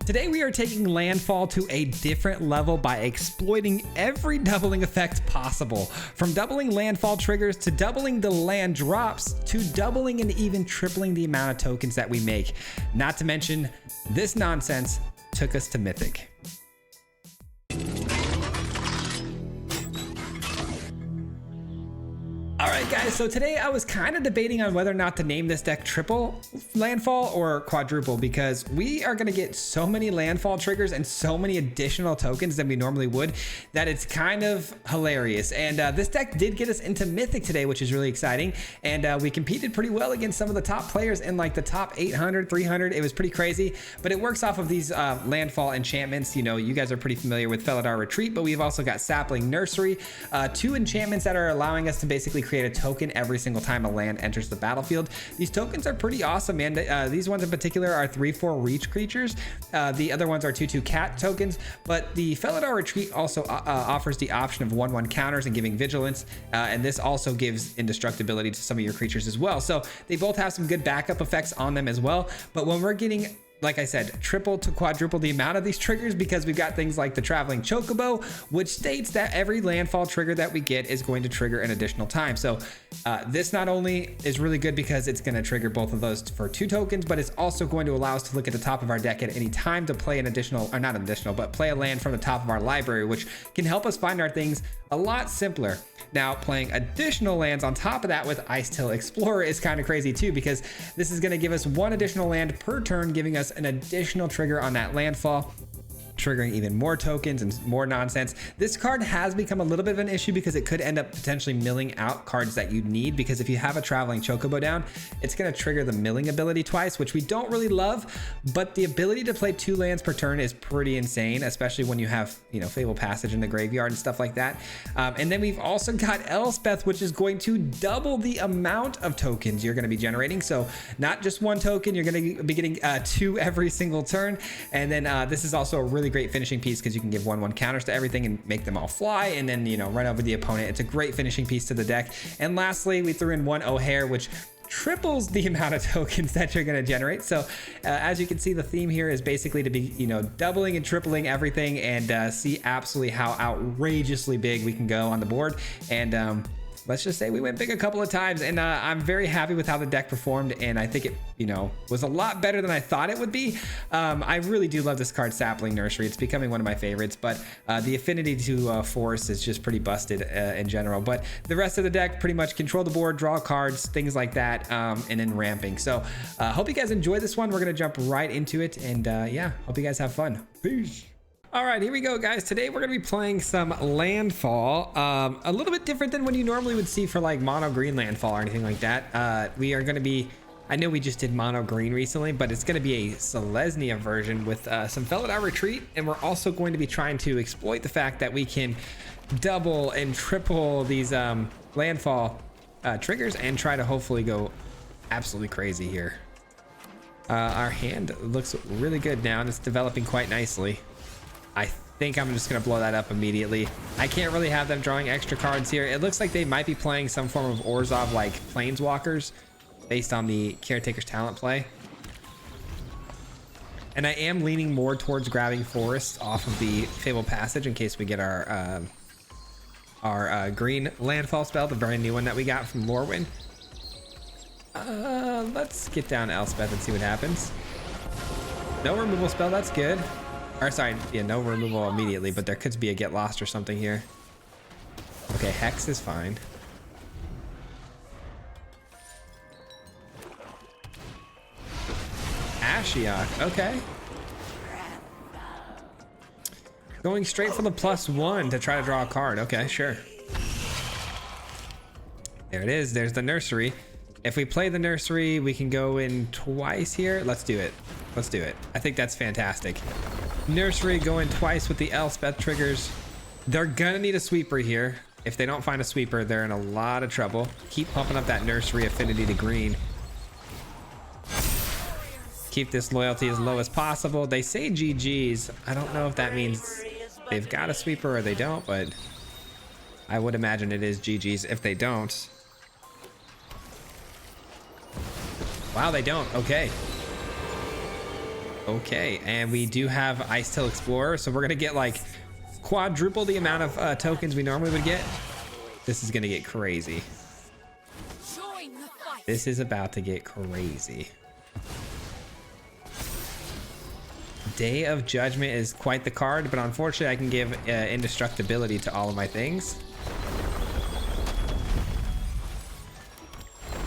Today we are taking landfall to a different level by exploiting every doubling effect possible. From doubling landfall triggers to doubling the land drops to doubling and even tripling the amount of tokens that we make. Not to mention, this nonsense took us to mythic. Alright guys, so today I was kind of debating on whether or not to name this deck triple landfall or quadruple, because we are going to get so many landfall triggers and so many additional tokens than we normally would that it's kind of hilarious. And this deck did get us into mythic today, which is really exciting, and we competed pretty well against some of the top players in like the top 800, 300. It was pretty crazy, but it works off of these landfall enchantments. You know, you guys are pretty familiar with Felidar Retreat, but we've also got Sapling Nursery, two enchantments that are allowing us to basically create a token every single time a land enters the battlefield. These tokens are pretty awesome, man. These ones in particular are 3/4 reach creatures. The other ones are 2/2 cat tokens, but the Felidar Retreat also offers the option of 1/1 counters and giving vigilance, and this also gives indestructibility to some of your creatures as well. So they both have some good backup effects on them as well. But when we're getting, like I said, triple to quadruple the amount of these triggers, because we've got things like the Traveling Chocobo, which states that every landfall trigger that we get is going to trigger an additional time. So this not only is really good because it's going to trigger both of those for 2 tokens, but it's also going to allow us to look at the top of our deck at any time to play an additional, or not additional, but play a land from the top of our library, which can help us find our things a lot simpler. Now, playing additional lands on top of that with Icetail Explorer is kind of crazy too, because this is going to give us 1 additional land per turn, giving us an additional trigger on that landfall, triggering even more tokens and more nonsense. This card has become a little bit of an issue because it could end up potentially milling out cards that you need, because if you have a Traveling Chocobo down, it's going to trigger the milling ability twice, which we don't really love, but the ability to play 2 lands per turn is pretty insane, especially when you have, you know, Fable Passage in the graveyard and stuff like that. And then we've also got Elspeth, which is going to double the amount of tokens you're going to be generating. So not just 1 token, you're going to be getting 2 every single turn. And then this is also a really great finishing piece because you can give 1/1 counters to everything and make them all fly, and then, you know, run over the opponent. It's a great finishing piece to the deck. And lastly, we threw in 1 O'Hare, which triples the amount of tokens that you're going to generate. So as you can see, the theme here is basically to be, you know, doubling and tripling everything, and see absolutely how outrageously big we can go on the board. And let's just say we went big a couple of times, and I'm very happy with how the deck performed, and I think it, you know, was a lot better than I thought it would be. I really do love this card, Sapling Nursery. It's becoming one of my favorites, but the affinity to force is just pretty busted in general. But the rest of the deck, pretty much control the board, draw cards, things like that, and then ramping. So hope you guys enjoy this one. We're going to jump right into it, and yeah, hope you guys have fun. Peace. All right, here we go, guys. Today we're going to be playing some landfall, a little bit different than what you normally would see for like mono green landfall or anything like that. We are going to be, I know we just did mono green recently, but it's going to be a Selesnya version with some Felidar Retreat, and we're also going to be trying to exploit the fact that we can double and triple these landfall triggers and try to hopefully go absolutely crazy here. Our hand looks really good now, and it's developing quite nicely. I think I'm just going to blow that up immediately. I can't really have them drawing extra cards here. It looks like they might be playing some form of Orzhov like Planeswalkers based on the Caretaker's Talent play. And I am leaning more towards grabbing Forests off of the Fable Passage in case we get our green landfall spell, the very new one that we got from Lorwyn. Let's get down Elspeth and see what happens. No removal spell, that's good. Or sorry, yeah, no removal immediately, but there could be a get lost or something here. Okay, Hex is fine. Ashiok, okay. Going straight for the +1 to try to draw a card. Okay, sure. There it is. There's the Nursery. If we play the Nursery, we can go in twice here. Let's do it. Let's do it. I think that's fantastic. Nursery going twice with the Elspeth triggers. They're gonna need a sweeper here. If they don't find a sweeper, they're in a lot of trouble. Keep pumping up that Nursery affinity to green. Keep this loyalty as low as possible. They say GG's. I don't know if that means they've got a sweeper or they don't, but I would imagine it is GG's if they don't. Wow, they don't. Okay. Okay, and we do have Ice Tail Explorer, so we're gonna get like quadruple the amount of tokens we normally would get. This is gonna get crazy. This is about to get crazy. Day of Judgment is quite the card, but unfortunately I can give indestructibility to all of my things.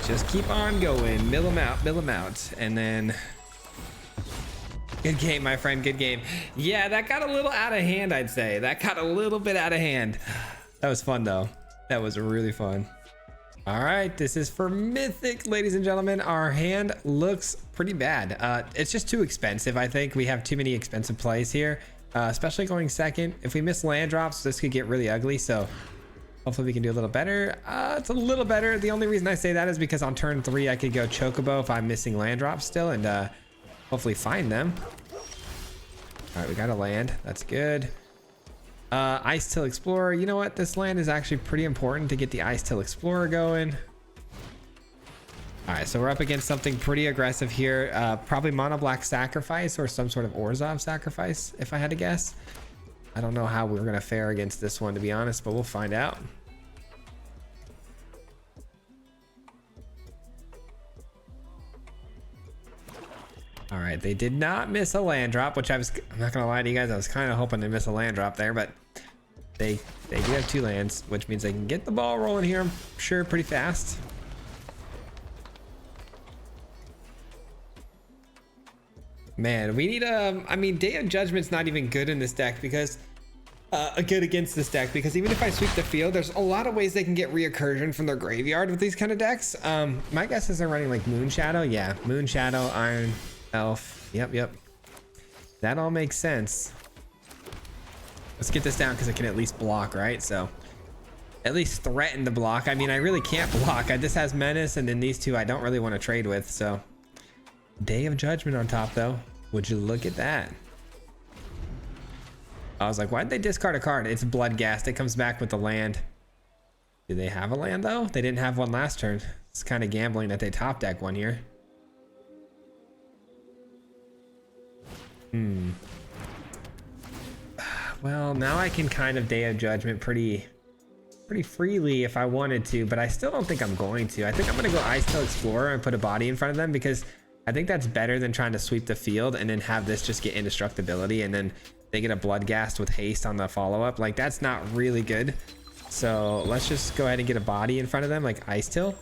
Just keep on going, mill them out, and then good game, my friend, good game. Yeah, that got a little out of hand, I'd say. That got a little bit out of hand. That was fun though. That was really fun. All right, this is for Mythic, ladies and gentlemen. Our hand looks pretty bad. It's just too expensive, I think. We have too many expensive plays here, especially going second. If we miss land drops, this could get really ugly, so hopefully we can do a little better. It's a little better. The only reason I say that is because on turn 3, I could go Chocobo if I'm missing land drops still, and hopefully find them. All right, we got a land. That's good. Ice Tail Explorer. You know what? This land is actually pretty important to get the Ice Tail Explorer going. All right, so we're up against something pretty aggressive here. Probably Mono Black Sacrifice or some sort of Orzhov Sacrifice, if I had to guess. I don't know how we're going to fare against this one, to be honest, but we'll find out. All right, they did not miss a land drop, which I'm not gonna lie to you guys, I was kind of hoping to miss a land drop there, but they do have 2 lands, which means they can get the ball rolling here, I'm sure, pretty fast. Man, we need I mean, Day of Judgment's not even good in this deck because good against this deck, because even if I sweep the field, there's a lot of ways they can get reoccursion from their graveyard with these kind of decks. My guess is they're running like Moon Shadow. Yeah, Moon Shadow, Iron Elf. Yep. That all makes sense. Let's get this down because I can at least block, right? So at least threaten to block. I mean, I really can't block. This has Menace, and then these 2 I don't really want to trade with. So Day of Judgment on top though. Would you look at that? I was like, why'd they discard a card? It's Bloodghast. It comes back with the land. Do they have a land though? They didn't have one last turn. It's kind of gambling that they top deck one here. Well, now I can kind of Day of Judgment pretty freely if I wanted to, but I still don't think I'm going to. I think I'm gonna go Ice Tail Explorer and put a body in front of them, because I think that's better than trying to sweep the field and then have this just get indestructibility and then they get a Bloodghast with haste on the follow-up. Like, that's not really good. So let's just go ahead and get a body in front of them, like Ice Tail,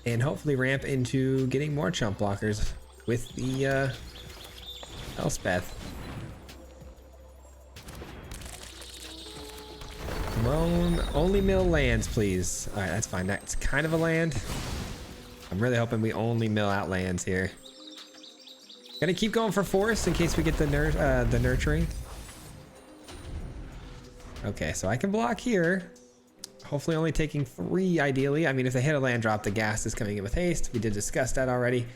and hopefully ramp into getting more chump blockers with the Elspeth. Come on, only mill lands, please. All right, that's fine. That's kind of a land. I'm really hoping we only mill out lands here. Gonna keep going for force in case we get the nurturing. Okay, so I can block here. Hopefully only taking 3 ideally. I mean, if they hit a land drop, the gas is coming in with haste. We did discuss that already.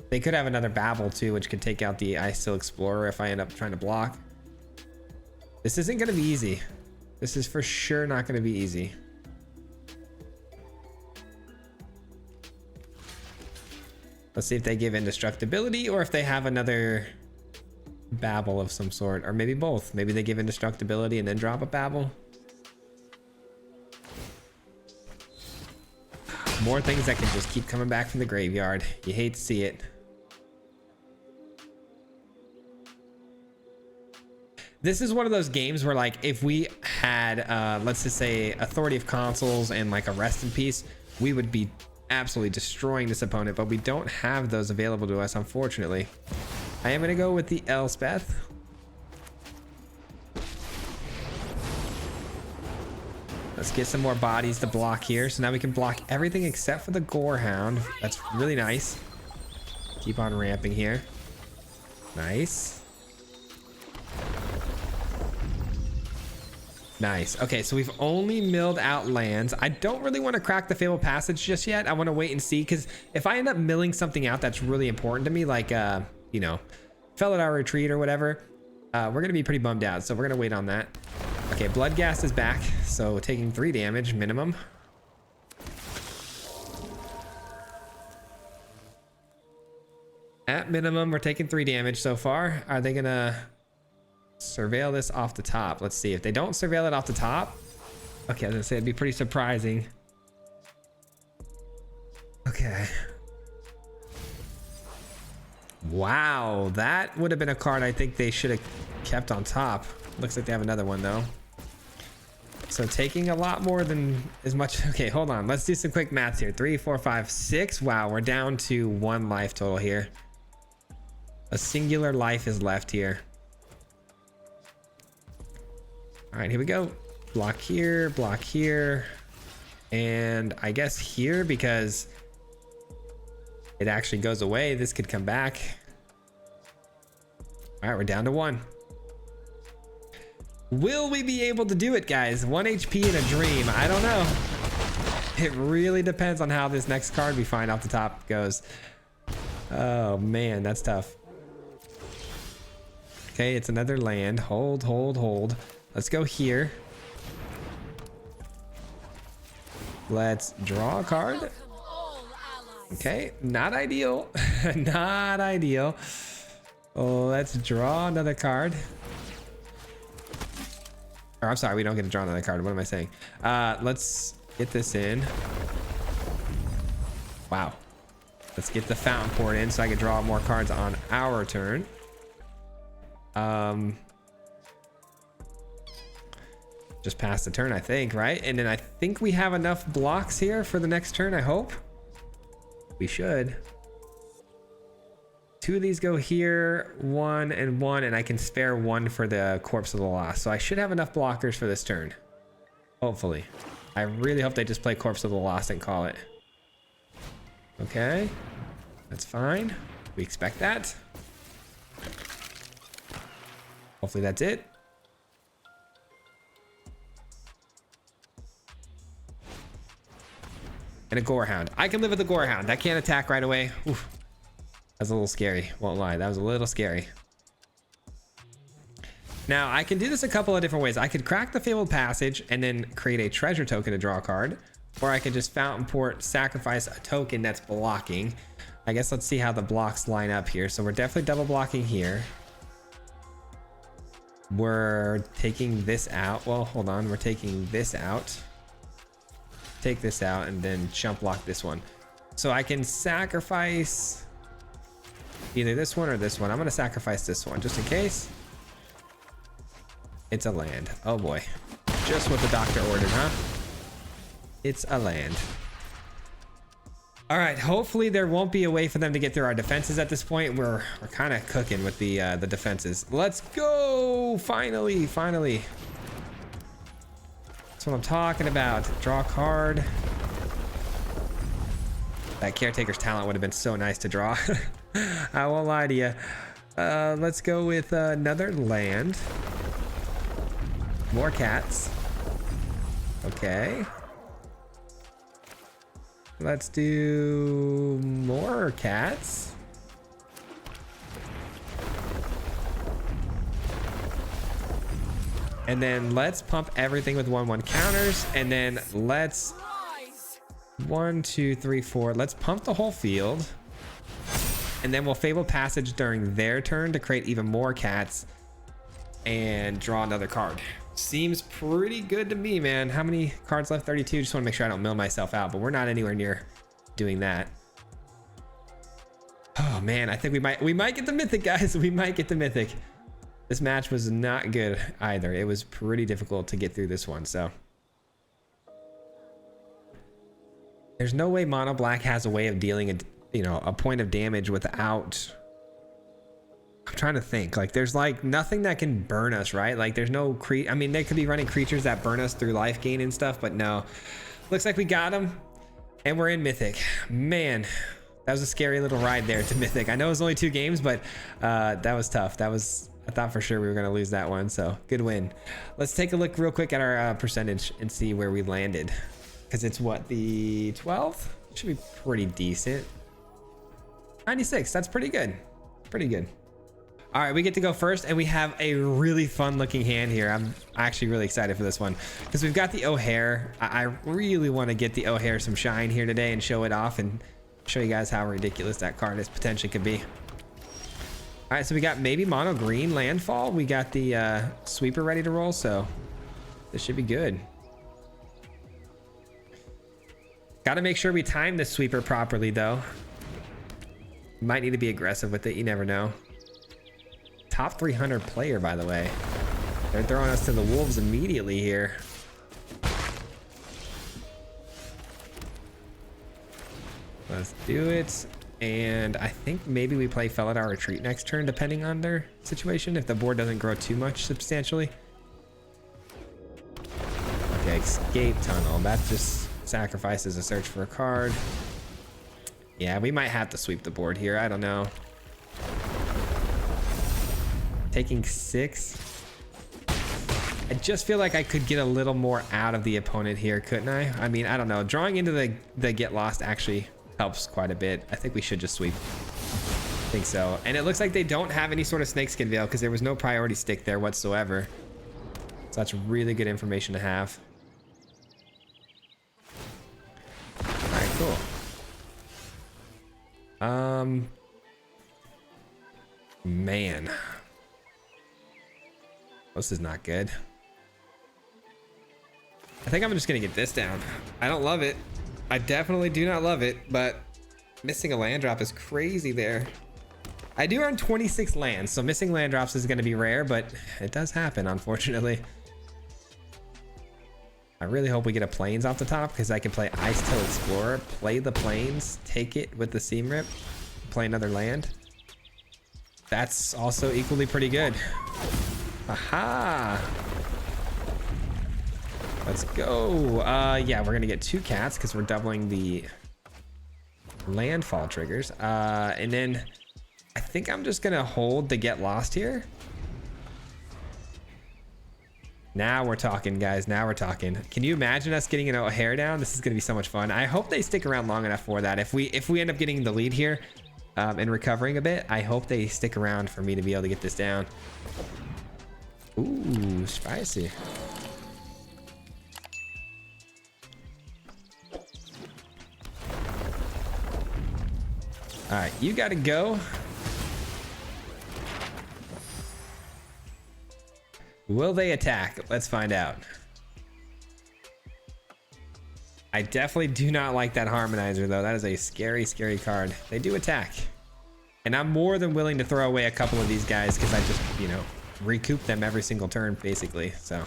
They could have another Babel too, which could take out the Ice Tail Explorer if I end up trying to block. This isn't gonna be easy. This is for sure not gonna be easy. Let's see if they give indestructibility or if they have another Babel of some sort, or maybe both. Maybe they give indestructibility and then drop a Babel. More things that can just keep coming back from the graveyard. You hate to see it. This is one of those games where, like, if we had, let's just say, Authority of Consuls and like a Rest in Peace, we would be absolutely destroying this opponent, but we don't have those available to us, unfortunately. I am going to go with the Elspeth. Let's get some more bodies to block here. So now we can block everything except for the Gorehound. That's really nice. Keep on ramping here. Nice. Nice. Okay, so we've only milled out lands. I don't really want to crack the Fabled Passage just yet. I want to wait and see, because if I end up milling something out that's really important to me, like, you know, Felidar Retreat or whatever, we're going to be pretty bummed out. So we're going to wait on that. Okay, Bloodghast is back, so taking 3 damage minimum. At minimum, we're taking 3 damage so far. Are they gonna surveil this off the top? Let's see. If they don't surveil it off the top, okay, I was gonna say it'd be pretty surprising. Okay. Wow, that would have been a card I think they should have kept on top. Looks like they have another one though. So taking a lot more than as much. Okay, hold on. Let's do some quick math here. 3, 4, 5, 6. Wow, we're down to 1 life total here. A singular life is left here. All right, here we go. Block here, and I guess here, because it actually goes away. This could come back. All right, we're down to 1. Will we be able to do it, guys? 1 HP in a dream. I don't know. It really depends on how this next card we find off the top goes. Oh man, that's tough. Okay, it's another land. Hold. Let's go here. Let's draw a card. Okay, not ideal. Not ideal. Let's draw another card. Or I'm sorry, we don't get to draw another card. What am I saying? Let's get this in. Wow. Let's get the fountain port in so I can draw more cards on our turn. Just pass the turn, I think, right? And then I think we have enough blocks here for the next turn, I hope. We should. 2 of these go here, 1 and 1, and I can spare 1 for the Corpse of the Lost. So I should have enough blockers for this turn. Hopefully. I really hope they just play Corpse of the Lost and call it. Okay. That's fine. We expect that. Hopefully that's it. And a Gorehound. I can live with a Gorehound. That can't attack right away. Oof. That's a little scary. Won't lie. That was a little scary. Now, I can do this a couple of different ways. I could crack the Fabled Passage and then create a treasure token to draw a card. Or I could just Fountain Port, sacrifice a token that's blocking. I guess let's see how the blocks line up here. So we're definitely double blocking here. We're taking this out. Well, hold on. We're taking this out. Take this out and then jump block this one. So I can sacrifice either this one or this one. I'm going to sacrifice this one just in case. It's a land. Oh boy. Just what the doctor ordered, huh? It's a land. All right. Hopefully there won't be a way for them to get through our defenses at this point. We're kind of cooking with the defenses. Let's go. Finally. That's what I'm talking about. Draw a card. That Caretaker's Talent would have been so nice to draw. I won't lie to you. Let's go with another land. More cats. Okay. Let's do more cats. And then let's pump everything with 1/1 counters. And then let's 1, 2, 3, 4. Let's pump the whole field. And then we'll Fabled Passage during their turn to create even more cats and draw another card. Seems pretty good to me, man. How many cards left? 32. Just want to make sure I don't mill myself out, but we're not anywhere near doing that. Oh man, I think we might get the mythic, guys. We might get the mythic. This match was not good either. It was pretty difficult to get through this one, so. There's no way Mono Black has a way of dealing a point of damage without. I'm trying to think. Like, there's like nothing that can burn us, right? Like, there's no I mean, they could be running creatures that burn us through life gain and stuff, but no. Looks like we got them, and we're in Mythic. Man, that was a scary little ride there to Mythic. I know it was only 2 games, but that was tough. I thought for sure we were going to lose that one, so good win. Let's take a look real quick at our percentage and see where we landed. Because it's what, the 12th? Should be pretty decent. 96, that's pretty good. Pretty good. All right, we get to go first, and we have a really fun looking hand here. I'm actually really excited for this one because we've got the O'Hare. I really want to get the O'Hare some shine here today and show it off and show you guys how ridiculous that card is potentially could be. All right, so we got maybe mono green landfall. We got the sweeper ready to roll, so this should be good. Got to make sure we time the sweeper properly, though. Might need to be aggressive with it. You never know. Top 300 player, by the way. They're throwing us to the wolves immediately here. Let's do it. And I think maybe we play Felidar Retreat next turn, depending on their situation, if the board doesn't grow too much substantially. Okay, Escape Tunnel. That just sacrifices a search for a card. Yeah, we might have to sweep the board here. I don't know. Taking 6. I just feel like I could get a little more out of the opponent here, couldn't I? I mean, I don't know. Drawing into the get lost actually helps quite a bit. I think we should just sweep. I think so. And it looks like they don't have any sort of snakeskin veil because there was no priority stick there whatsoever. So that's really good information to have. All right, cool. Man. This is not good. I think I'm just gonna get this down. I don't love it. I definitely do not love it, but missing a land drop is crazy there. I do earn 26 lands, so missing land drops is gonna be rare, but it does happen, unfortunately. I really hope we get a plains off the top because I can play Ice Till Explorer, play the plains, take it with the Seam Rip, play another land. That's also equally pretty good. Aha! Let's go. Yeah, we're gonna get 2 cats because we're doubling the landfall triggers. And then I think I'm just gonna hold the get lost here. Now we're talking, guys. Now we're talking. Can you imagine us getting an O'Hare down? This is gonna be so much fun. I hope they stick around long enough for that. If we end up getting the lead here and recovering a bit, I hope they stick around for me to be able to get this down. Ooh, spicy. All right, you gotta go. Will they attack? Let's find out. I definitely do not like that Harmonizer, though. That is a scary, scary card. They do attack. And I'm more than willing to throw away a couple of these guys because I just, you know, recoup them every single turn, basically. So.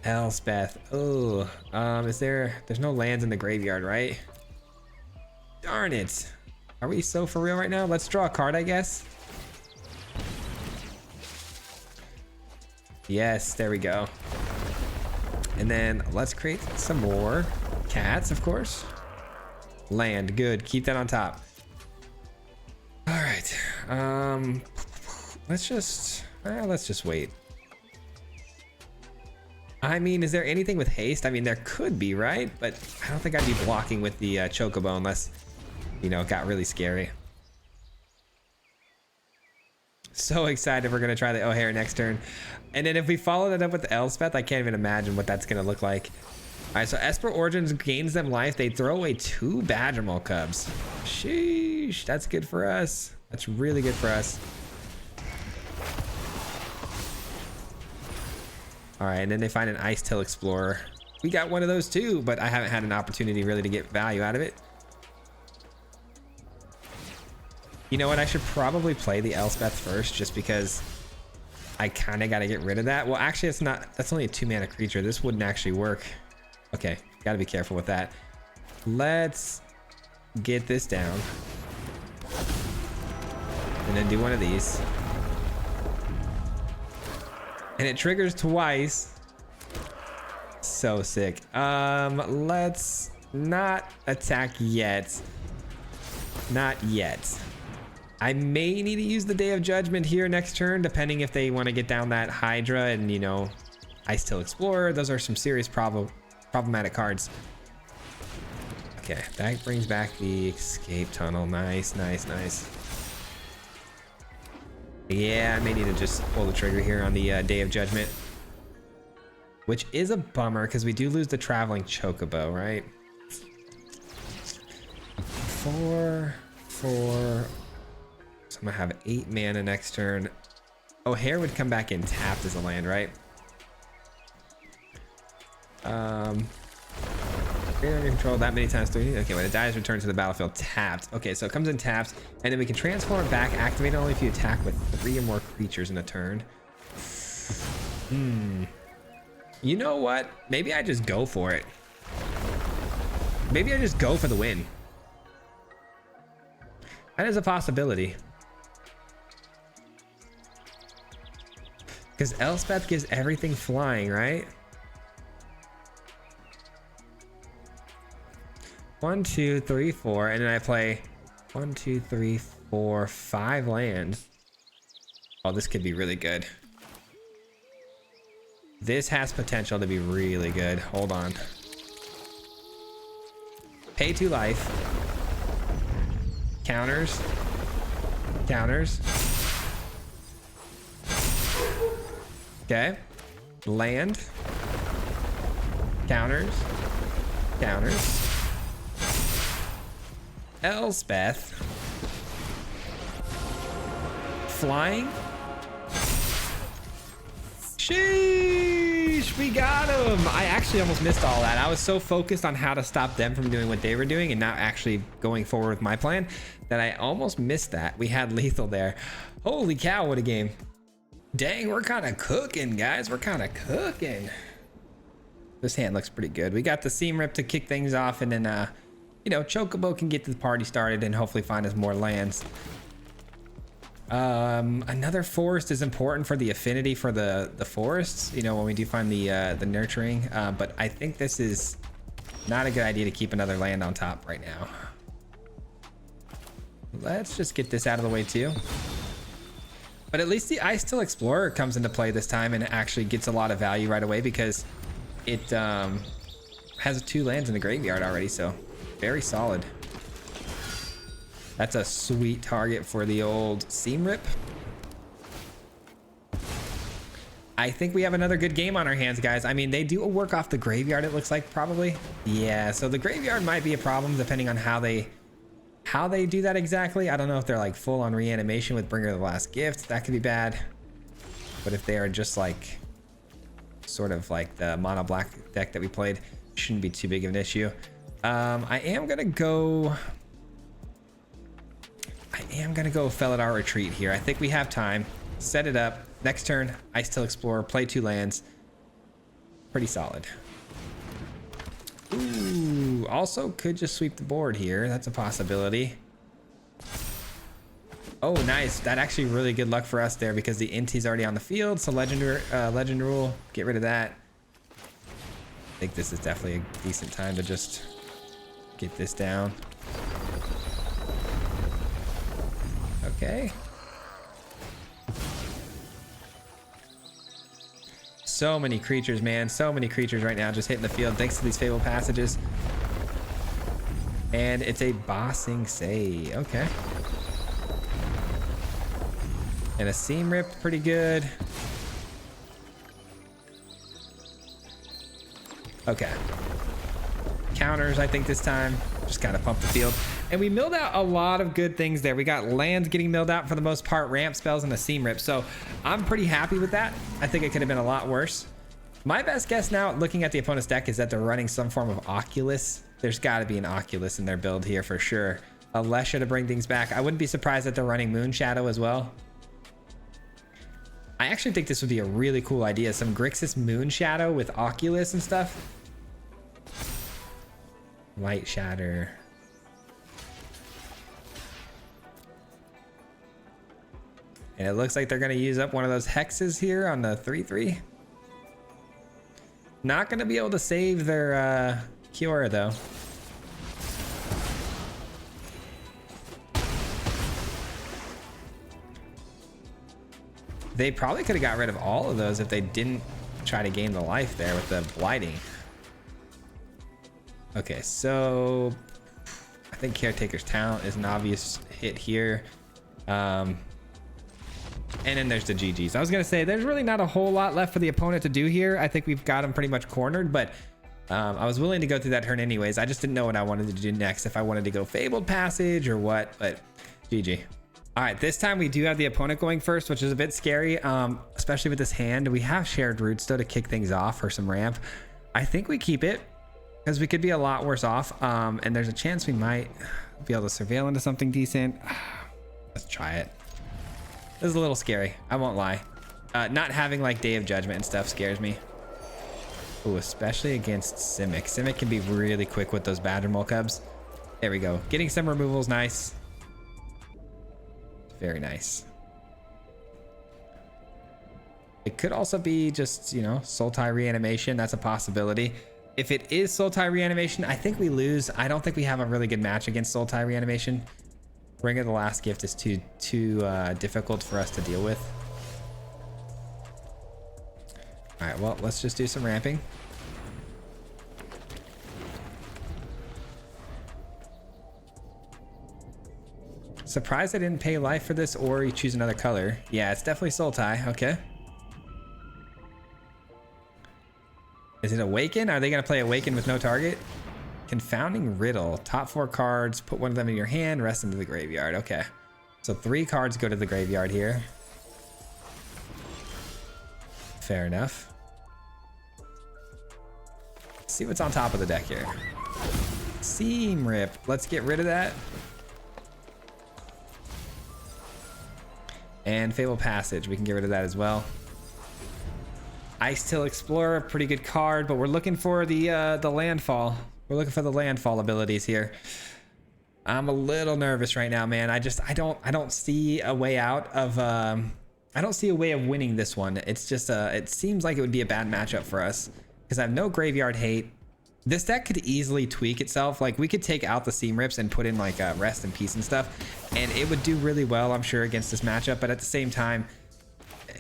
Elspeth. Oh, there's no lands in the graveyard, right? Darn it. Are we so for real right now? Let's draw a card, I guess. Yes, there we go. And then let's create some more cats, of course. Land, good. Keep that on top. All right. Let's just wait. I mean, is there anything with haste? I mean, there could be, right? But I don't think I'd be blocking with the Chocobo unless, you know, it got really scary. So excited we're gonna try the O'Hare next turn. And then if we follow that up with the Elspeth, I can't even imagine what that's gonna look like. All right, so Esper Origins gains them life. They throw away 2 Badgermole Cubs. Sheesh, that's good for us. That's really good for us. All right, and then they find an Ice Till Explorer. We got one of those too, but I haven't had an opportunity really to get value out of it. You know what? I should probably play the Elspeth first just because I kind of got to get rid of that. Well, actually, it's not. That's only a 2-mana creature. This wouldn't actually work. Okay, got to be careful with that. Let's get this down. And then do one of these. And it triggers twice. So sick. Let's not attack yet. Not yet. I may need to use the Day of Judgment here next turn, depending if they want to get down that Hydra and, you know, Ice Till Explorer. Those are some serious problematic cards. Okay, that brings back the Escape Tunnel. Nice, nice, nice. Yeah, I may need to just pull the trigger here on the Day of Judgment, which is a bummer because we do lose the Traveling Chocobo, right? 4, 4. I'm gonna have 8 mana next turn. Oh, Hair would come back in tapped as a land, right? Control that many times. 3. Okay, when it dies, return to the battlefield tapped. Okay, so it comes in tapped, and then we can transform it back, activate it only if you attack with 3 or more creatures in a turn. You know what? Maybe I just go for it. Maybe I just go for the win. That is a possibility. Because Elspeth gives everything flying, right? 1, 2, 3, 4, and then I play 1, 2, 3, 4, 5 lands. Oh, this could be really good. This has potential to be really good. Hold on. Pay 2 life. Counters. Counters. Okay. Land. Counters. Counters. Elspeth. Flying. Sheesh, we got him. I actually almost missed all that. I was so focused on how to stop them from doing what they were doing and not actually going forward with my plan that I almost missed that. We had lethal there. Holy cow, what a game. Dang, we're kind of cooking, guys. We're kind of cooking. This hand looks pretty good. We got the Seam Rip to kick things off, and then you know, Chocobo can get the party started and hopefully find us more lands. Another forest is important for the affinity for the forests, you know, when we do find the nurturing, but I think this is not a good idea to keep another land on top right now. Let's just get this out of the way too. But at least the Ice Still Explorer comes into play this time and actually gets a lot of value right away because it has 2 lands in the graveyard already, so very solid. That's a sweet target for the old Seam Rip. I think we have another good game on our hands, guys. I mean, they do work off the graveyard, it looks like, probably. Yeah, so the graveyard might be a problem depending on how they do that exactly. I don't know if they're like full on reanimation with Bringer of the Last Gift. That could be bad. But if they are just like sort of like the mono black deck that we played, shouldn't be too big of an issue. I am gonna go Felidar Retreat here. I think we have time. Set it up. Next turn, Ice Still Explorer, play 2 lands. Pretty solid. Ooh, also could just sweep the board here. That's a possibility. Oh, nice. That actually really good luck for us there because the Inti's already on the field. So legend rule, get rid of that. I think this is definitely a decent time to just get this down. Okay. So many creatures, man. So many creatures right now just hitting the field thanks to these Fable Passages. And it's a Bossing Say. Okay. And a Seam Rip, pretty good. Okay. Counters, I think, this time. Just kind of pump the field. And we milled out a lot of good things there. We got lands getting milled out for the most part, ramp spells, and a Seam Rip. So I'm pretty happy with that. I think it could have been a lot worse. My best guess now, looking at the opponent's deck, is that they're running some form of Oculus. There's got to be an Oculus in their build here for sure. A Lesha to bring things back. I wouldn't be surprised that they're running Moon Shadow as well. I actually think this would be a really cool idea. Some Grixis Moon Shadow with Oculus and stuff. Light Shatter. And it looks like they're going to use up one of those hexes here on the 3/3. Not going to be able to save their Kiora though. They probably could have got rid of all of those if they didn't try to gain the life there with the blighting. Okay, so I think Caretaker's Talent is an obvious hit here. And then there's the GGs. I was going to say, there's really not a whole lot left for the opponent to do here. I think we've got him pretty much cornered, but I was willing to go through that turn anyways. I just didn't know what I wanted to do next, if I wanted to go Fabled Passage or what, but GG. All right, this time we do have the opponent going first, which is a bit scary, especially with this hand. We have shared roots though to kick things off for some ramp. I think we keep it because we could be a lot worse off, and there's a chance we might be able to surveil into something decent. Let's try it. This is a little scary, I won't lie. Not having like Day of Judgment and stuff scares me. Ooh, especially against Simic. Simic can be really quick with those Badger Mole Cubs. There we go. Getting some removals, nice. Very nice. It could also be just, you know, Sultai Reanimation. That's a possibility. If it is Sultai Reanimation, I think we lose. I don't think we have a really good match against Sultai Reanimation. Ring of the Last Gift is too difficult for us to deal with. All right, well, let's just do some ramping. Surprised I didn't pay life for this, or you choose another color. Yeah, it's definitely Sultai. Okay. Is it Awaken? Are they going to play Awaken with no target? Confounding Riddle. Top 4 cards. Put one of them in your hand. Rest into the graveyard. Okay. So 3 cards go to the graveyard here. Fair enough. Let's see what's on top of the deck here. Seam Rip. Let's get rid of that. And Fable Passage, we can get rid of that as well. Ice Till Explorer, pretty good card, but we're looking for the landfall. We're looking for the landfall abilities here. I'm a little nervous right now, man. I don't see a way out of I don't see a way of winning this one. It's just it seems like it would be a bad matchup for us because I have no graveyard hate. This deck could easily tweak itself. Like we could take out the Seam Rips and put in like Rest in Peace and stuff, and it would do really well, I'm sure, against this matchup. But at the same time,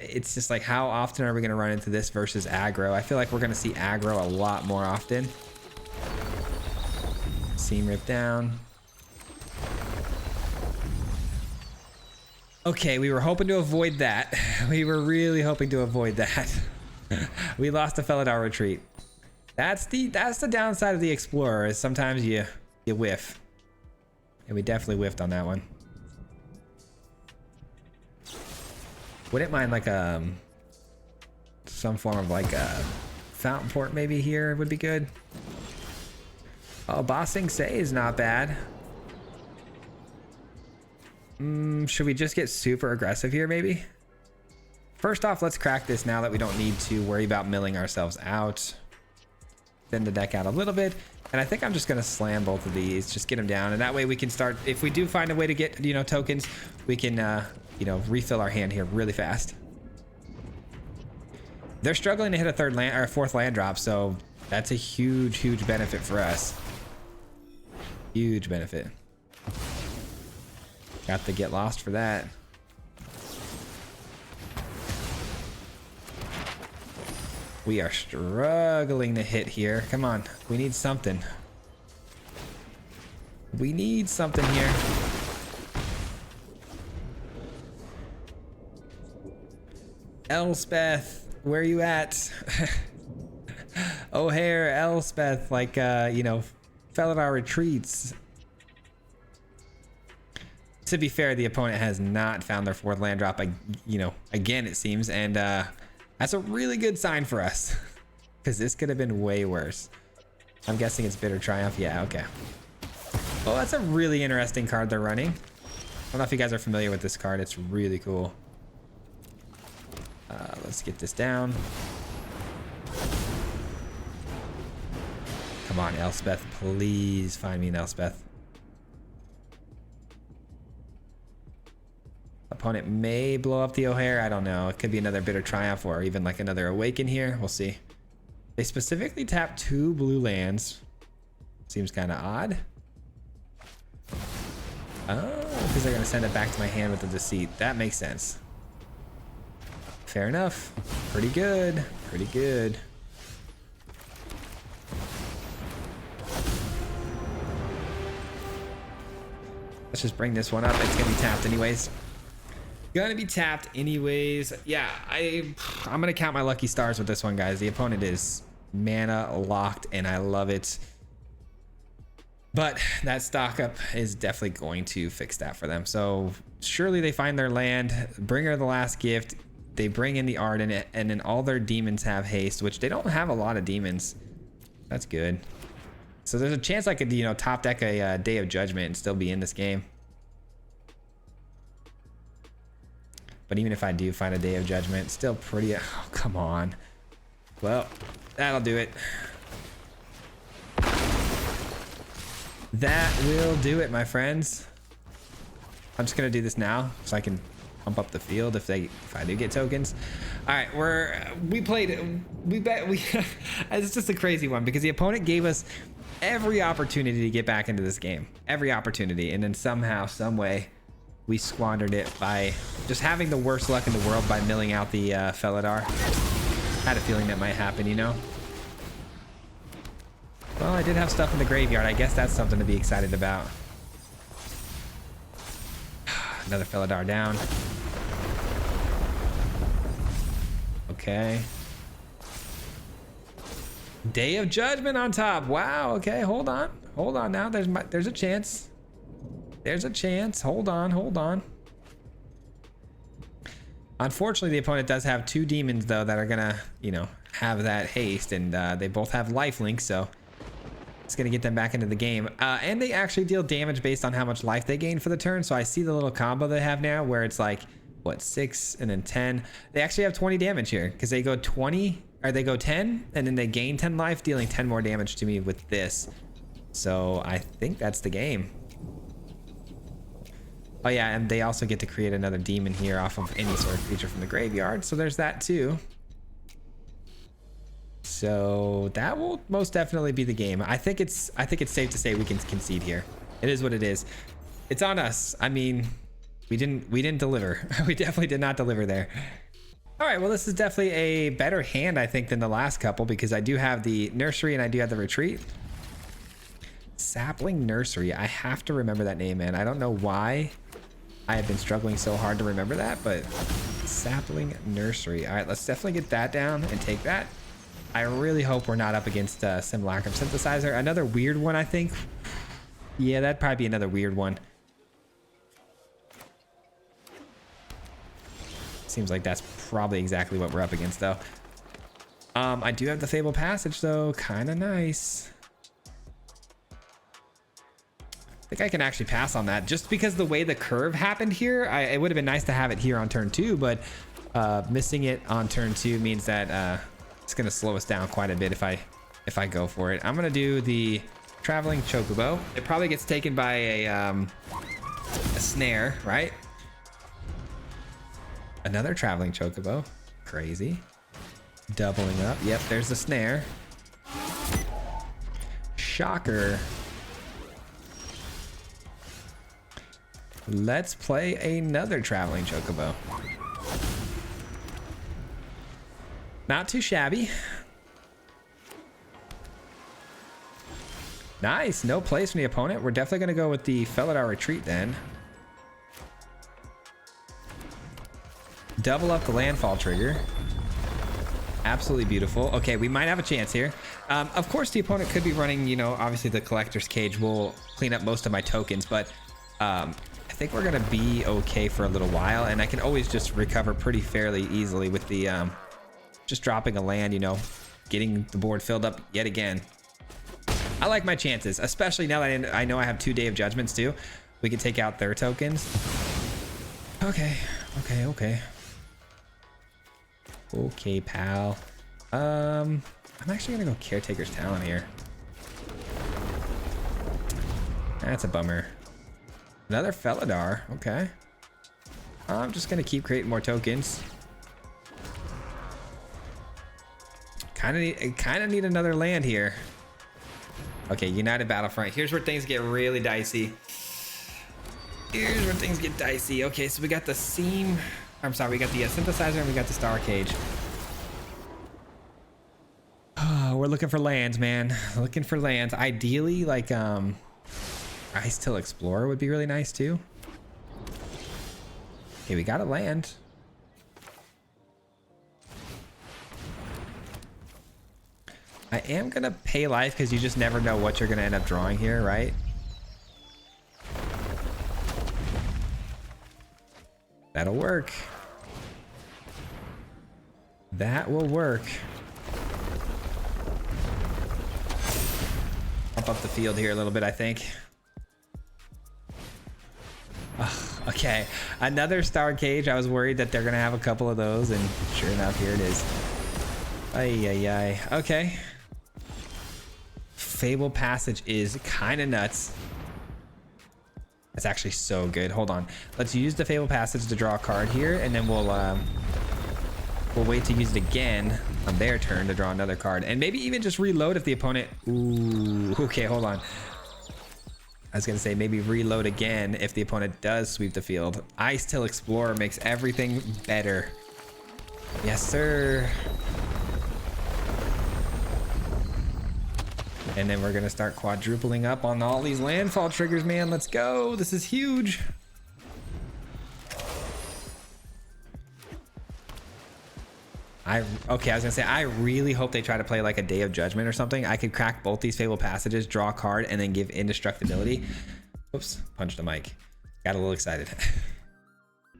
it's just like, how often are we going to run into this versus aggro? I feel like we're going to see aggro a lot more often. Seam Rip down. Okay, we were hoping to avoid that. We were really hoping to avoid that. We lost a Felidar Retreat. That's the downside of the Explorer, is sometimes you whiff. And we definitely whiffed on that one. Wouldn't mind like some form of like a Fountain Port maybe here would be good. Oh, Bossing Say is not bad. Should we just get super aggressive here maybe? First off, let's crack this now that we don't need to worry about milling ourselves out. Thin the deck out a little bit, and I think I'm just gonna slam both of these, just get them down, and that way we can start, if we do find a way to get, you know, tokens, we can refill our hand here really fast. They're struggling to hit a third land or a fourth land drop, so that's a huge benefit for us. Huge benefit. Got to get lost for that. We are struggling to hit here. Come on, we need something. We need something here. Elspeth, where are you at? O'Hare, Elspeth, like, Felidar Retreats. To be fair, the opponent has not found their fourth land drop, again, it seems, and that's a really good sign for us, because this could have been way worse. I'm guessing it's Bitter Triumph. Yeah, okay. Well, that's a really interesting card they're running. I don't know if you guys are familiar with this card. It's really cool. Let's get this down. Come on, Elspeth. Please find me an Elspeth. Opponent may blow up the O'Hare. I don't know. It could be another Bitter Triumph or even like another Awaken here. We'll see. They specifically tap 2 blue lands. Seems kind of odd. Oh, because they're going to send it back to my hand with the Deceit. That makes sense. Fair enough. Pretty good. Pretty good. Let's just bring this one up. It's going to be tapped anyways. Gonna be tapped anyways. Yeah, I'm gonna count my lucky stars with this one, guys. The opponent is mana locked, and I love it. But that stock up is definitely going to fix that for them. So surely they find their land, bring her the last gift. They bring in the art in it, and then all their demons have haste, which they don't have a lot of demons. That's good. So there's a chance I could, you know, top deck a Day of Judgment and still be in this game. But even if I do find a Day of Judgment, still pretty... Oh, come on. Well, that'll do it. That will do it, my friends. I'm just gonna do this now so I can pump up the field if I do get tokens. All right, we bet it's just a crazy one because the opponent gave us every opportunity to get back into this game, every opportunity, and then somehow, some way, we squandered it by just having the worst luck in the world by milling out the Felidar. Had a feeling that might happen, you know. Well, I did have stuff in the graveyard. I guess that's something to be excited about. Another Felidar down. Okay. Day of Judgment on top. Wow. Okay, hold on. Hold on now. There's a chance. There's a chance. Hold on. Unfortunately, the opponent does have 2 demons though that are gonna, you know, have that haste, and they both have lifelink, so it's gonna get them back into the game. And they actually deal damage based on how much life they gain for the turn. So I see the little combo they have now where it's like, what, 6 and then 10. They actually have 20 damage here because they go 20, or they go 10, and then they gain 10 life, dealing 10 more damage to me with this. So I think that's the game. Oh yeah, and they also get to create another demon here off of any sort of creature from the graveyard. So there's that too. So that will most definitely be the game. I think it's safe to say we can concede here. It is what it is. It's on us. I mean, we didn't deliver. We definitely did not deliver there. All right, well, this is definitely a better hand, I think, than the last couple because I do have the nursery and I do have the retreat. Sapling Nursery. I have to remember that name, man. I don't know why I have been struggling so hard to remember that, but Sapling Nursery. All right, let's definitely get that down and take that. I really hope we're not up against Simulacrum Synthesizer. Another weird one, I think. Yeah, that'd probably be another weird one. Seems like that's probably exactly what we're up against, though. I do have the Fable Passage, though. Kind of nice. I think I can actually pass on that just because the way the curve happened here. It would have been nice to have it here on turn 2, but missing it on turn 2 means that it's going to slow us down quite a bit if I go for it. I'm going to do the Traveling Chocobo. It probably gets taken by a snare, right? Another Traveling Chocobo. Crazy. Doubling up. Yep, there's the snare. Shocker. Let's play another Traveling Chocobo. Not too shabby. Nice. No place from the opponent. We're definitely going to go with the Felidar Retreat then. Double up the landfall trigger. Absolutely beautiful. Okay, we might have a chance here. Of course, the opponent could be running, you know, obviously the Collector's Cage will clean up most of my tokens, but I think we're going to be okay for a little while, and I can always just recover pretty fairly easily with the just dropping a land, you know, getting the board filled up yet again. I like my chances, especially now that I know I have 2 Day of Judgments too. We can take out their tokens. Okay, pal. I'm actually gonna go Caretaker's Talent here. That's a bummer. Another Felidar. Okay. I'm just gonna keep creating more tokens. Kind of need another land here. Okay, United Battlefront. Here's where things get really dicey. Here's where things get dicey. Okay, so we got the Seam. I'm sorry, we got the Synthesizer and we got the Star Cage. Oh, we're looking for lands, man. Looking for lands. Ideally, like Ice Till Explorer would be really nice too. Okay, we got a land. I am gonna pay life because you just never know what you're gonna end up drawing here, right? That'll work. That will work. Pump up the field here a little bit, I think. Oh, okay, another star cage. I was worried that they're gonna have a couple of those, and sure enough, here it is. Ay, ay, ay. Okay. Fable Passage is kind of nuts. That's actually so good. Hold on. Let's use the Fable Passage to draw a card here, and then we'll wait to use it again on their turn to draw another card, and maybe even just reload if the opponent. Ooh. Okay, hold on. I was gonna say maybe reload again if the opponent does sweep the field. Ice Till Explorer makes everything better. Yes, sir. And then we're gonna start quadrupling up on all these landfall triggers, man. Let's go. This is huge. Okay, I was gonna say, I really hope they try to play like a Day of Judgment or something. I could crack both these Fable Passages, draw a card, and then give indestructibility. Oops, punched the mic. Got a little excited.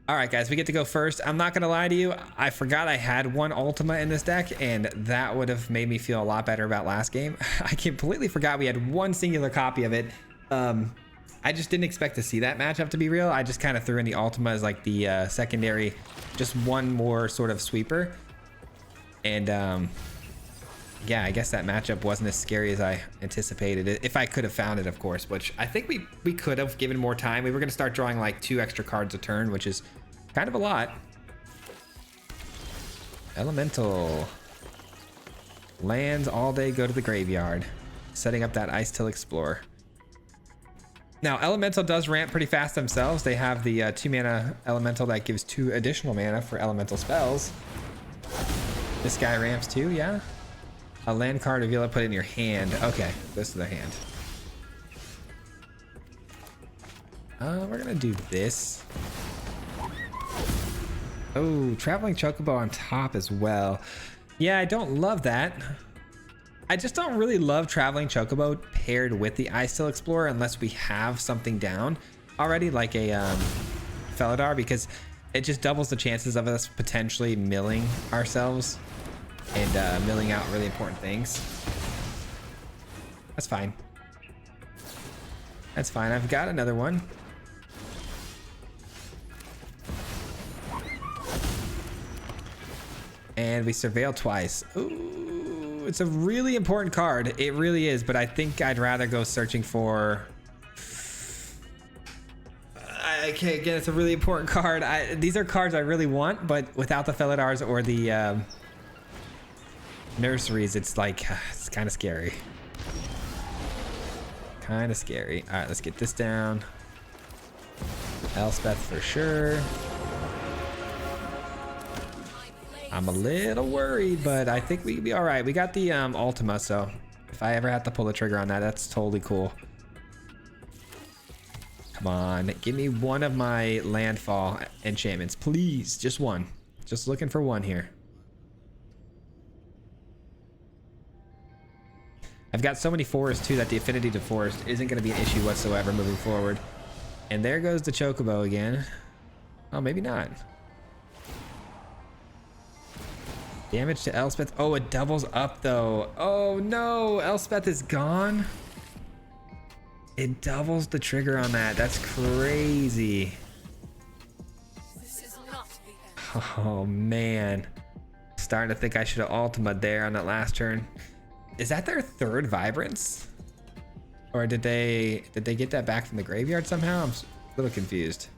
All right, guys, we get to go first. I'm not gonna lie to you, I forgot I had one Ultima in this deck, and that would have made me feel a lot better about last game. I completely forgot we had one singular copy of it. I just didn't expect to see that matchup, to be real. I just kind of threw in the Ultima as like the secondary, just one more sort of sweeper. And yeah, I guess that matchup wasn't as scary as I anticipated it, if I could have found it, of course, which I think we could have given more time. We were going to start drawing like 2 extra cards a turn, which is kind of a lot. Elemental. Lands all day, go to the graveyard. Setting up that Ice Till Explorer. Now, Elemental does ramp pretty fast themselves. They have the 2 mana Elemental that gives 2 additional mana for elemental spells. This guy ramps too, yeah? A land card reveal it, put it in your hand. Okay, goes to their hand. We're gonna do this. Oh, Traveling Chocobo on top as well. Yeah, I don't love that. I just don't really love Traveling Chocobo paired with the Ice Till Explorer unless we have something down already, like a Felidar, because it just doubles the chances of us potentially milling ourselves and milling out really important things. That's fine. That's fine. I've got another one. And we surveil twice. Ooh, it's a really important card. It really is, but I think I'd rather go searching for... Okay, again, it's a really important card. These are cards I really want, but without the Felidars or the nurseries, it's like, it's kind of scary. Kind of scary. All right, let's get this down. Elspeth for sure. I'm a little worried, but I think we can be all right. We got the Ultima, so if I ever have to pull the trigger on that, that's totally cool. Come on, give me one of my landfall enchantments, please. Just one. Just looking for one here. I've got so many forests too that the affinity to forest isn't going to be an issue whatsoever moving forward. And there goes the Chocobo again. Oh, maybe not. Damage to Elspeth. Oh, it doubles up though. Oh no, Elspeth is gone. It doubles the trigger on that. That's crazy. Oh man. Starting to think I should have Ultima there on that last turn. Is that their third Vibrance? Or did they get that back from the graveyard somehow? I'm a little confused.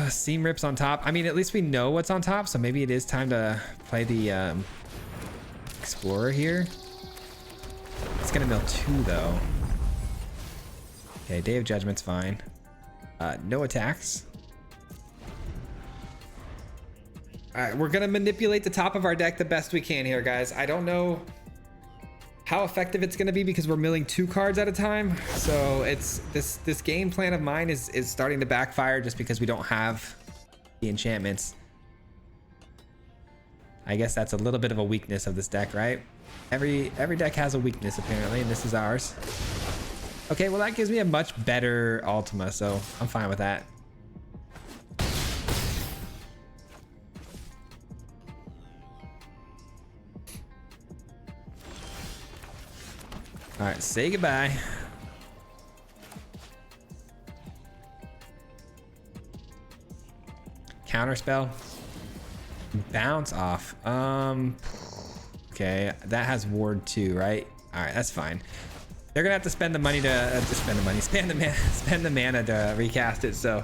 Seam Rips on top. I mean, at least we know what's on top, so maybe it is time to play the Explorer here. It's gonna mill 2 though. Okay, Day of Judgment's fine. No attacks. All right, we're gonna manipulate the top of our deck the best we can here, guys. I don't know how effective it's gonna be because we're milling 2 cards at a time. So it's this game plan of mine is starting to backfire just because we don't have the enchantments. I guess that's a little bit of a weakness of this deck, right? Every deck has a weakness apparently, and this is ours. Okay, well that gives me a much better Ultima, so I'm fine with that. All right, say goodbye. Counterspell. Bounce off. Okay, that has ward 2, right? All right, that's fine. They're gonna have to spend the money to spend the mana to recast it. So,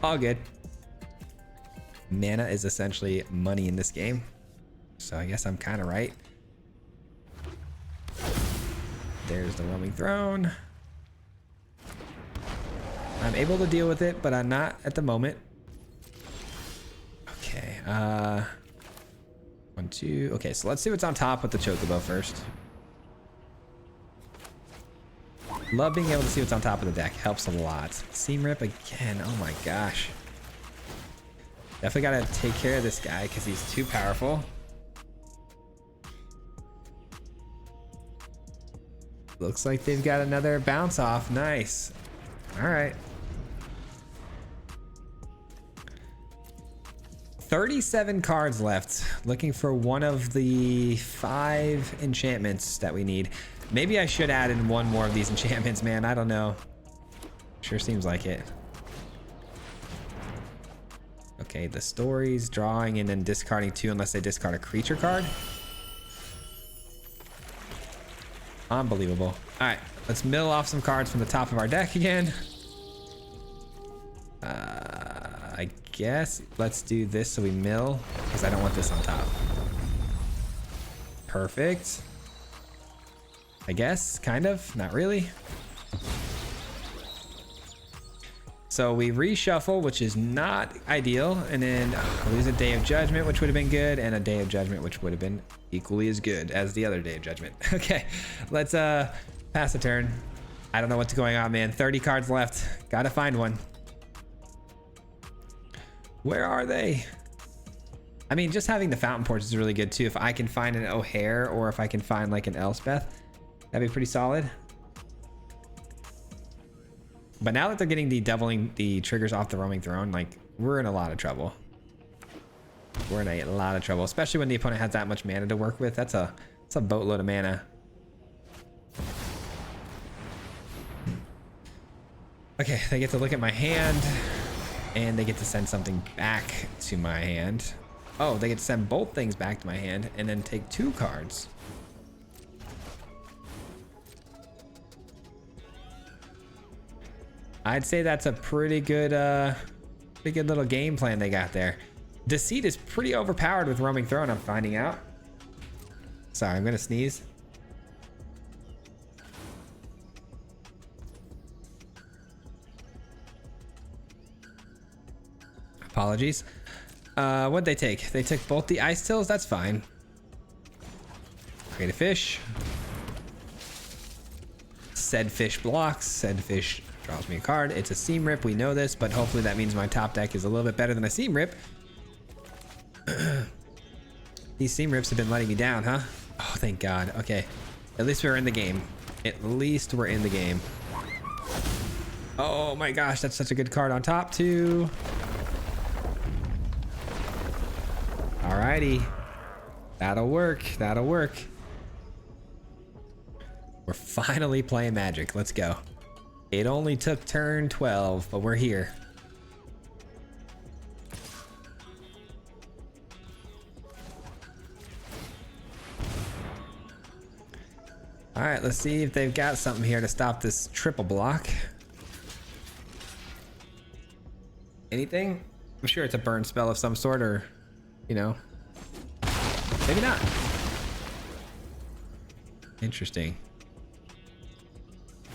all good. Mana is essentially money in this game, so I guess I'm kind of right. There's the roaming throne. I'm able to deal with it, but I'm not at the moment. Okay, 1, 2. Okay, so let's see what's on top with the Chocobo first. Love being able to see what's on top of the deck. Helps a lot. Seam Rip again. Oh my gosh. Definitely gotta take care of this guy because he's too powerful. Looks like they've got another bounce off. Nice. All right. 37 cards left. Looking for one of the 5 enchantments that we need. Maybe I should add in one more of these enchantments, man. I don't know. Sure seems like it. Okay, the stories, drawing, and then discarding 2 unless they discard a creature card. Unbelievable. All right, let's mill off some cards from the top of our deck again. I guess let's do this so we mill, because I don't want this on top. Perfect. I guess, kind of, not really. So we reshuffle, which is not ideal, and then lose a Day of Judgment, which would have been good, and a Day of Judgment, which would have been equally as good as the other Day of Judgment. Okay, let's pass the turn. I don't know what's going on, man. 30 cards left. Gotta find one. Where are they? I mean, just having the Fountain Porch is really good too. If I can find an O'Hare or if I can find like an Elspeth, that'd be pretty solid. But now that they're getting the doubling the triggers off the roaming throne, like we're in a lot of trouble. We're in a lot of trouble, especially when the opponent has that much mana to work with. That's a boatload of mana. Okay, they get to look at my hand and they get to send something back to my hand. Oh, they get to send both things back to my hand and then take 2 cards. I'd say that's a pretty good little game plan they got there. Deceit is pretty overpowered with Roaming Throne, I'm finding out. Sorry, I'm gonna sneeze. Apologies. What'd they take? They took both the Ice Tills, that's fine. Create a fish. Said fish blocks, said fish draws me a card. It's a Seam Rip, we know this, but hopefully that means my top deck is a little bit better than a Seam Rip. These Seam Rips have been letting me down, huh? Oh, thank God. Okay. At least we're in the game. At least we're in the game. Oh my gosh, that's such a good card on top too. Alrighty. That'll work. That'll work. We're finally playing Magic. Let's go. It only took turn 12, but we're here. All right, let's see if they've got something here to stop this triple block. Anything? I'm sure it's a burn spell of some sort, or, you know, maybe not. Interesting.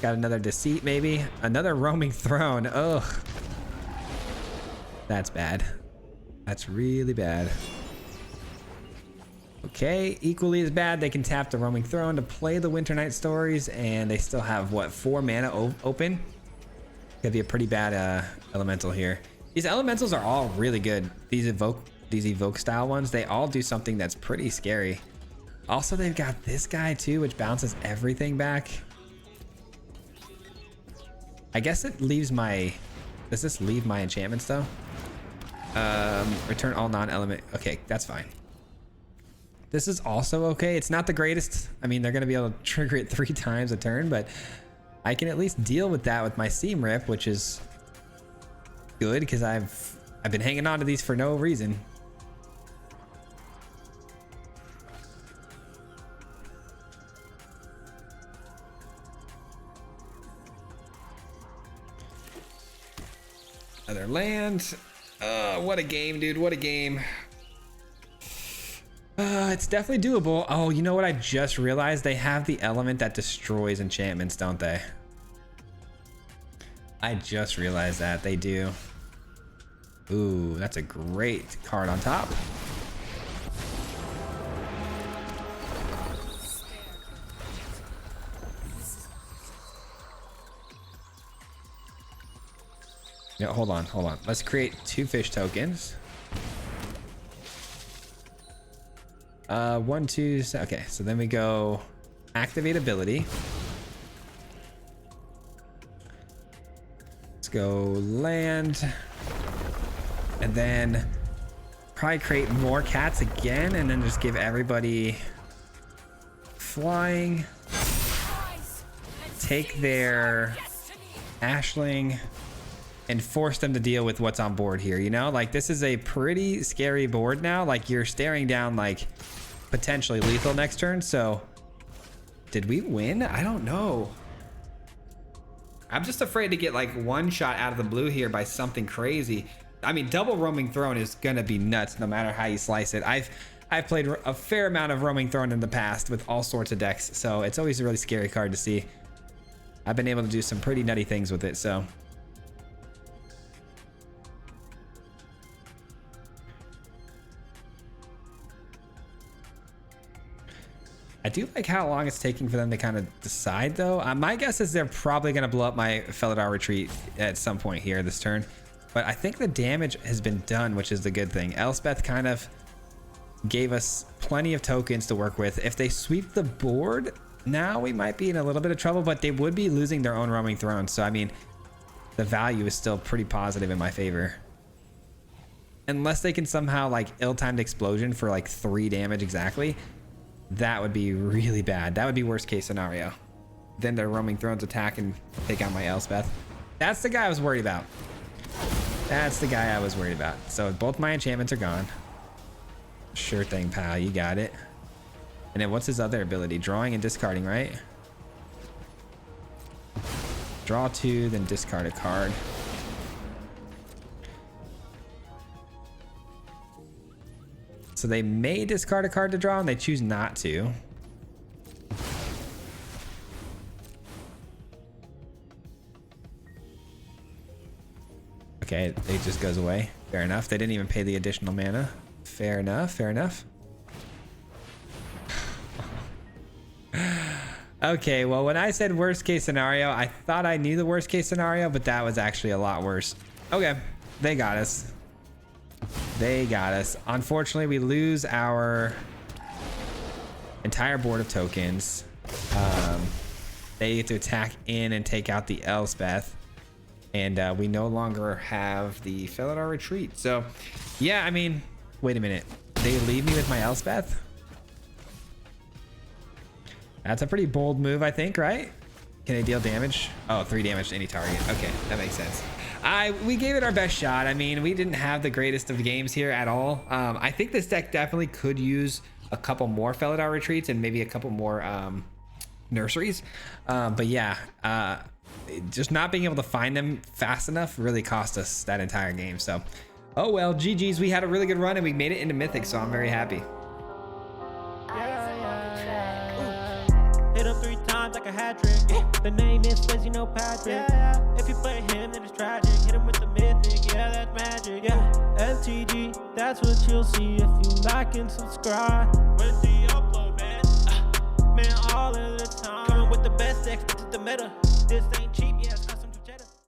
Got another Deceit, maybe. Another Roaming Throne. Ugh. That's bad. That's really bad. Okay, equally as bad. They can tap the Roaming Throne to play the Winter Night Stories, and they still have, what, 4 mana open? Could be a pretty bad elemental here. These elementals are all really good. These evoke these evoke style ones, they all do something that's pretty scary. Also, they've got this guy too, which bounces everything back. I guess it leaves my... Does this leave my enchantments though? Return all non-element. Okay, that's fine. This is also okay. It's not the greatest. I mean, they're going to be able to trigger it 3 times a turn, but I can at least deal with that with my Seam Rip, which is good because I've been hanging on to these for no reason. Another land. What a game, dude. What a game. It's definitely doable. Oh, you know what? I just realized they have the element that destroys enchantments, don't they? I just realized that they do. Ooh, that's a great card on top. No, hold on. Let's create 2 fish tokens. 1, 2, okay, so then we go activate ability. Let's go land. And then probably create more cats again and then just give everybody flying. Take their Ashling and force them to deal with what's on board here, you know? Like, this is a pretty scary board now. Like, you're staring down, like, potentially lethal next turn. So did we win? I don't know. I'm just afraid to get like one shot out of the blue here by something crazy. I mean, double Roaming Throne is gonna be nuts no matter how you slice it. I've played a fair amount of Roaming Throne in the past with all sorts of decks, so it's always a really scary card to see. I've been able to do some pretty nutty things with it, so. I do like how long it's taking for them to kind of decide, though. My guess is they're probably going to blow up my Felidar Retreat at some point here this turn. But I think the damage has been done, which is the good thing. Elspeth kind of gave us plenty of tokens to work with. If they sweep the board, now we might be in a little bit of trouble, but they would be losing their own Roaming Throne. So, I mean, the value is still pretty positive in my favor. Unless they can somehow, like, ill-timed explosion for, like, 3 damage exactly. That would be really bad. That would be worst case scenario. Then their Roaming Thrones attack and take out my Elspeth. That's the guy I was worried about. That's the guy I was worried about. So both my enchantments are gone. Sure thing, pal. You got it. And then what's his other ability? Drawing and discarding, right? Draw 2, then discard a card. So they may discard a card to draw and they choose not to. Okay, it just goes away. Fair enough. They didn't even pay the additional mana. Fair enough, fair enough. Okay, well, when I said worst case scenario, I thought I knew the worst case scenario, but that was actually a lot worse. Okay, they got us. They got us. Unfortunately, we lose our entire board of tokens. They get to attack in and take out the Elspeth. And we no longer have the Felidar Retreat. So, yeah, I mean, wait a minute. They leave me with my Elspeth? That's a pretty bold move, I think, right? Can they deal damage? Oh, 3 damage to any target. Okay, that makes sense. We gave it our best shot. I mean, we didn't have the greatest of games here at all. I think this deck definitely could use a couple more Felidar Retreats and maybe a couple more nurseries. But yeah, just not being able to find them fast enough really cost us that entire game. So, oh well, GG's. We had a really good run and we made it into Mythic, so I'm very happy. Hit him 3 times like a hat trick. The name is Swayze, you know Patrick. If you play him, then it's tragic. Hit him with the mythic, yeah, that's magic. MTG, that's what you'll see if you like and subscribe. When do you upload, man? Man, all of the time. Coming with the best decks, this is the meta. This ain't cheap.